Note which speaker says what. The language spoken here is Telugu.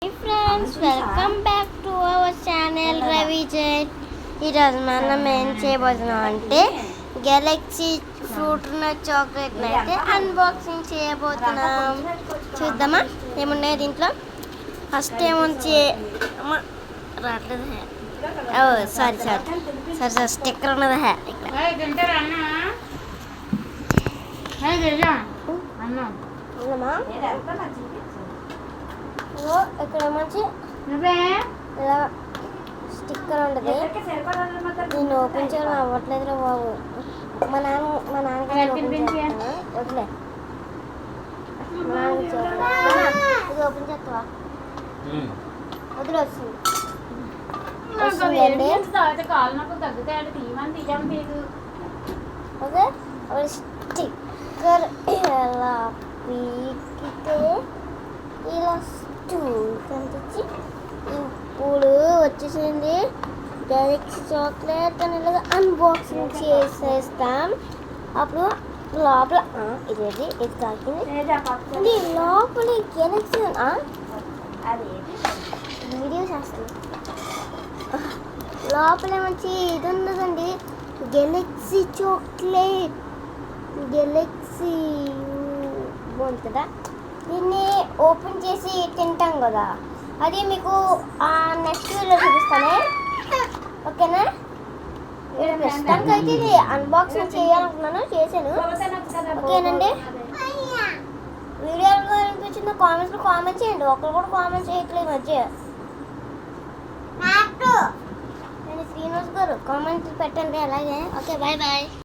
Speaker 1: Hi friends, welcome back to our channel Ravi జై. ఈరోజు మనం ఏం చేయబోతున్నాం అంటే గెలాక్సీ ఫ్రూట్ చాక్లెట్ అయితే అన్బాక్సింగ్ చేయబోతున్నాం. చూద్దామా ఏమున్నాయి దీంట్లో. ఫస్ట్ ఏముంచి రావట్లేదు, సారీ స్టిక్కర్ ఉన్నది ఇక్కడ మంచి ఇలా స్టిక్కర్ ఉంటుంది. నేను ఓపెన్ చేయడం అవ్వట్లేదు బాబు. మా నాన్నగారు వదిలే, ఇది ఓపెన్ చేస్తావా? వదిలే వస్తుందండి. ఓకే, స్టిక్కర్ ఎలా పీకితే ఇలా స్టూల్ కనిపించి ఇప్పుడు వచ్చేసింది గెలాక్సీ చాక్లెట్ అని ఇలాగ అన్బాక్సింగ్ చేసేస్తాం. అప్పుడు లోపల ఇది తాకింది, లోపల గెలాక్సీ వీడియో చేస్తాను. లోపల మంచి ఇది ఉన్నదండి, గెలాక్సీ చాక్లెట్. గెలాక్సీ బాగుంటుందా? దీన్ని ఓపెన్ చేసి తింటాం కదా, అది మీకు నెక్స్ట్ వీడియోలో చూపిస్తానే. ఓకేనా? ప్రస్తుతానికి అయితే ఇది అన్బాక్సింగ్ చేయాలనుకున్నాను, చేశాను. ఓకేనండి, వీడియో అనిపించిందో కామెంట్స్లో కామెంట్ చేయండి. ఒకరు కూడా కామెంట్ చేయట్లేదు మధ్య. నేను శ్రీనివాస్ గారు కామెంట్ పెట్టండి అలాగే. Okay, bye bye.